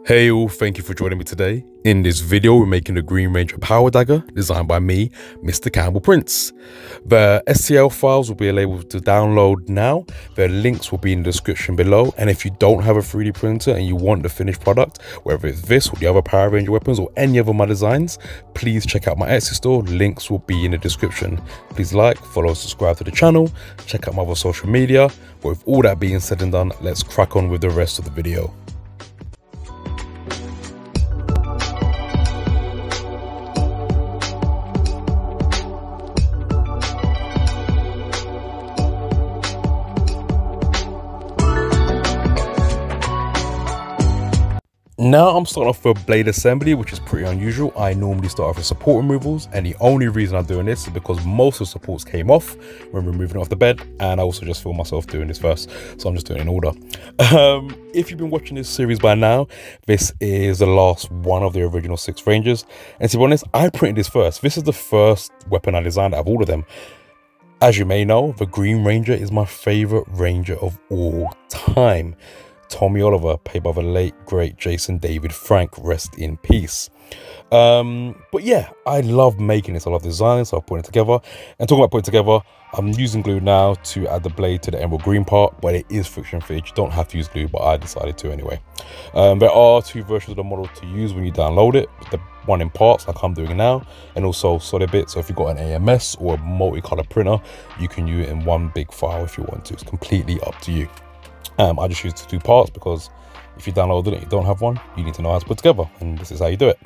Hey all, thank you for joining me today. In this video, we're making the Green Ranger Power Dagger, designed by me, Mr. Campbell Prince. The STL files will be able to download now. The links will be in the description below. And if you don't have a 3D printer and you want the finished product, whether it's this or the other Power Ranger weapons or any other of my designs, please check out my Etsy store. Links will be in the description. Please like, follow, subscribe to the channel, check out my other social media. But with all that being said and done, let's crack on with the rest of the video. Now I'm starting off with blade assembly, which is pretty unusual. I normally start off with support removals, and the only reason I'm doing this is because most of the supports came off when removing it off the bed, and I also just feel myself doing this first, so I'm just doing it in order. If you've been watching this series by now, this is the last one of the original 6 Rangers, and to be honest, I printed this first. This is the first weapon I designed out of all of them. As you may know, the Green Ranger is my favorite Ranger of all time. Tommy Oliver, played by the late great Jason David Frank, rest in peace. But yeah, I love making this. I love designing, so I'm putting it together. And talking about putting it together, I'm using glue now to add the blade to the emerald green part, but it is friction free. You don't have to use glue, but I decided to anyway. There are 2 versions of the model to use when you download it. The one in parts, like I'm doing now, and also solid bits. So if you've got an AMS or a multicolor printer, you can use it in one big file if you want to. It's completely up to you. I just used 2 parts because if you downloaded it and you don't have one, you need to know how to put together, and this is how you do it.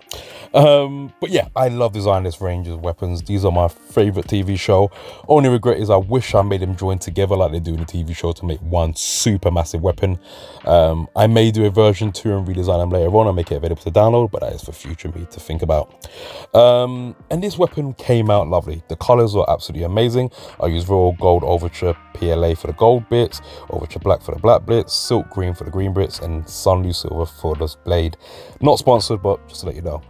But yeah, I love designing this Ranger's weapons. These are my favorite TV show. Only regret is I wish I made them join together like they do in the TV show to make one super massive weapon. I may do a version 2 and redesign them later on and make it available to download, but that is for future me to think about. And this weapon came out lovely. The colors are absolutely amazing. I used Royal Gold Overture PLA for the gold bits, Overture Black for the black bits, Silk Green for the green bits, and Sunlu Silver for this blade. Not sponsored, but just to let you know.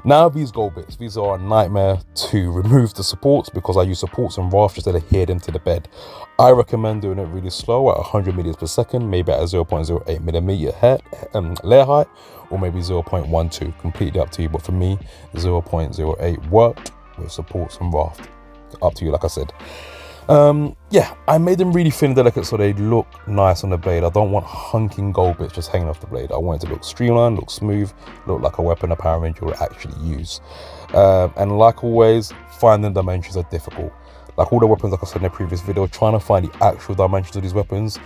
Now these gold bits, these are a nightmare to remove the supports because I use supports and rafters to adhere them to the bed. I recommend doing it really slow at 100 meters per second, maybe at a 0.08 millimeter layer height, or maybe 0.12, completely up to you. But for me, 0.08 worked with supports and raft. Up to you, like I said. Yeah, I made them really thin and delicate so they look nice on the blade. I don't want hunking gold bits just hanging off the blade. I want it to look streamlined, look smooth, look like a weapon a Power Ranger will actually use. And like always, finding dimensions are difficult. Like all the weapons, like I said in the previous video, trying to find the actual dimensions of these weapons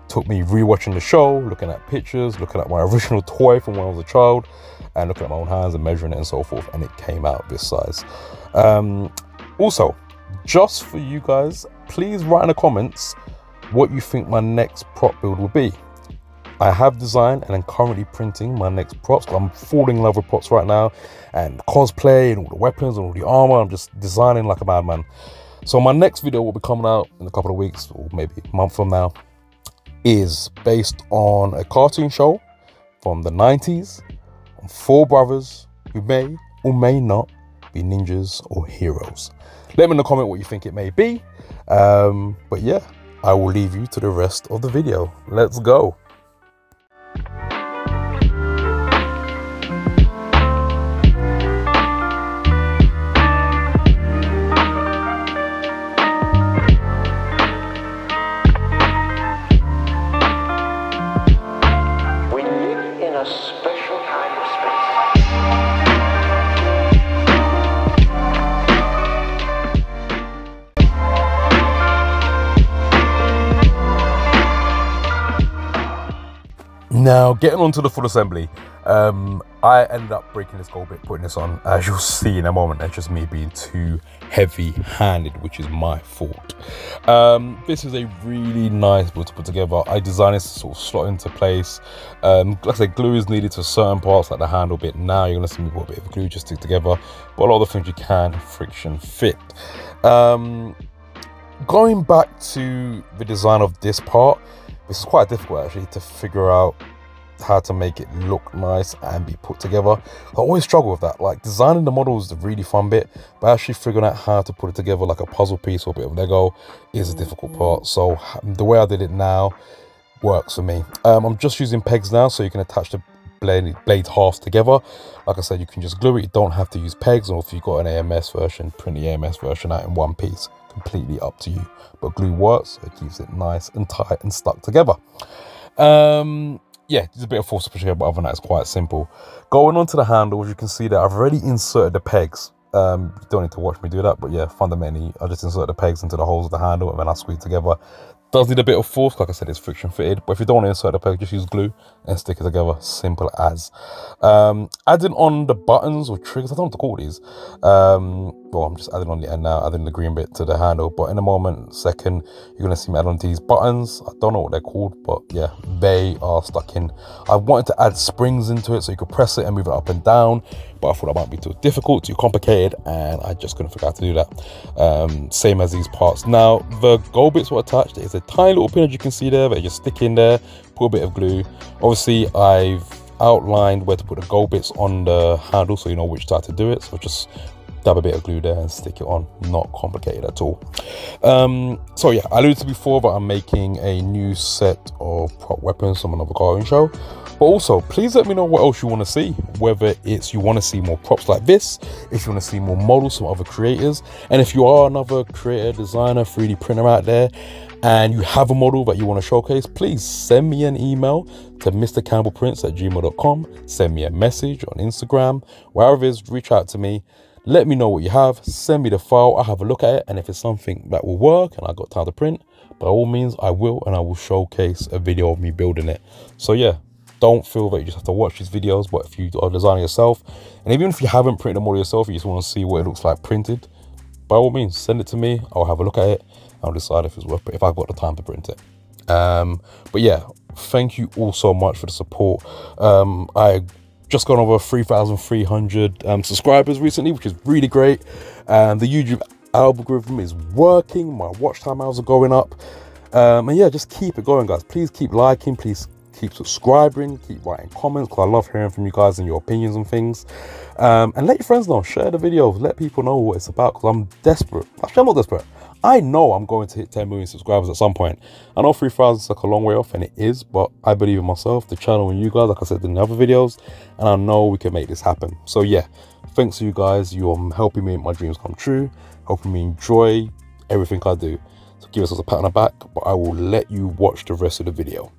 took me rewatching the show, looking at pictures, looking at my original toy from when I was a child, and looking at my own hands and measuring it and so forth, and it came out this size. Also, just for you guys, please write in the comments what you think my next prop build will be. I have designed and I'm currently printing my next props. I'm falling in love with props right now, and cosplay and all the weapons and all the armor. I'm just designing like a madman. So my next video will be coming out in a couple of weeks, or maybe a month from now, is based on a cartoon show from the 90s on 4 brothers who may or may not be ninjas or heroes. Let me in the comment what you think it may be. But yeah, I will leave you to the rest of the video. Let's go. We live in a special kind of space. Now, getting on to the full assembly, I ended up breaking this gold bit, putting this on, as you'll see in a moment. That's just me being too heavy-handed, which is my fault. This is a really nice build to put together. I designed this to sort of slot into place. Like I said, glue is needed to certain parts, like the handle bit. Now you're going to see me put a bit of glue just stick together, but a lot of the things you can friction fit. Going back to the design of this part, this is quite difficult actually to figure out how to make it look nice and be put together. I always struggle with that. Like, designing the model is the really fun bit, but actually figuring out how to put it together like a puzzle piece or a bit of Lego is a difficult part. So the way I did it now works for me. I'm just using pegs now, so you can attach the blade halves together. Like I said, you can just glue it. You don't have to use pegs, or if you've got an AMS version, print the AMS version out in one piece. Completely up to you. But glue works, so it keeps it nice and tight and stuck together. Yeah, there's a bit of force pushing here, but other than that, it's quite simple. Going on to the handles, you can see that I've already inserted the pegs. You don't need to watch me do that, but yeah, fundamentally, I just insert the pegs into the holes of the handle and then I squeeze together. Does need a bit of force, like I said, it's friction fitted, but if you don't want to insert the peg, just use glue and stick it together, simple as. Adding on the buttons or triggers, I don't know what to call these. Well, I'm just adding on the end now, adding the green bit to the handle, but in a moment, second, you're going to see me add on these buttons. I don't know what they're called, but yeah, they are stuck in. I wanted to add springs into it so you could press it and move it up and down, but I thought that might be too difficult, too complicated, and I just couldn't figure out how to do that. Same as these parts. Now, the gold bits were attached. There's a tiny little pin, as you can see there, that you just stick in there, put a bit of glue. Obviously, I've outlined where to put the gold bits on the handle so you know which side to do it. So just dab a bit of glue there and stick it on. Not complicated at all. So yeah, I alluded to before that I'm making a new set of prop weapons from another carving show. But also, please let me know what else you want to see, whether it's you want to see more props like this, if you want to see more models from other creators, and if you are another creator, designer, 3D printer out there, and you have a model that you want to showcase, please send me an email to mrcampbellprints@gmail.com, send me a message on Instagram, wherever it is, reach out to me. Let me know what you have, send me the file, I'll have a look at it, and if it's something that will work and I got time to print, by all means I will, and I will showcase a video of me building it. So yeah, don't feel that you just have to watch these videos, but if you are designing yourself, and even if you haven't printed a model yourself, you just want to see what it looks like printed, by all means, send it to me, I'll have a look at it, I'll decide if it's worth it, if I've got the time to print it. But yeah, thank you all so much for the support. I just gone over 3,300 subscribers recently, which is really great. The YouTube algorithm is working, my watch time hours are going up, and yeah, just keep it going, guys. Please keep liking, please keep subscribing, keep writing comments, because I love hearing from you guys and your opinions and things. And let your friends know, share the videos, let people know what it's about, because I'm desperate. Actually, I'm not desperate. I know I'm going to hit 10 million subscribers at some point. I know 3,000 is like a long way off, and it is, but I believe in myself, the channel, and you guys, like I said in the other videos, and I know we can make this happen. So yeah, thanks to you guys. You're helping me make my dreams come true, helping me enjoy everything I do. So give us a pat on the back, but I will let you watch the rest of the video.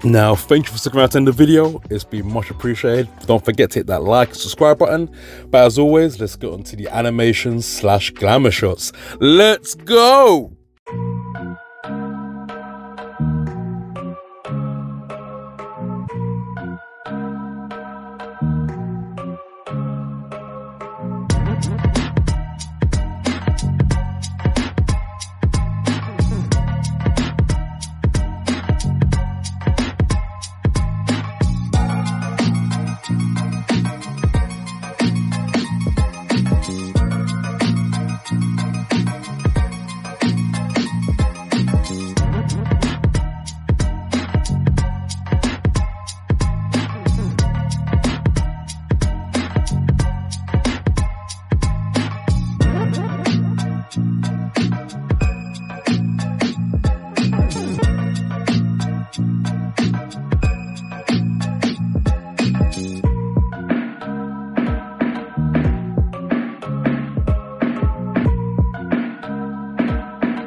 Now, thank you for sticking around to the end of the video. It's been much appreciated. Don't forget to hit that like and subscribe button. But as always, let's get on to the animations / glamour shots. Let's go!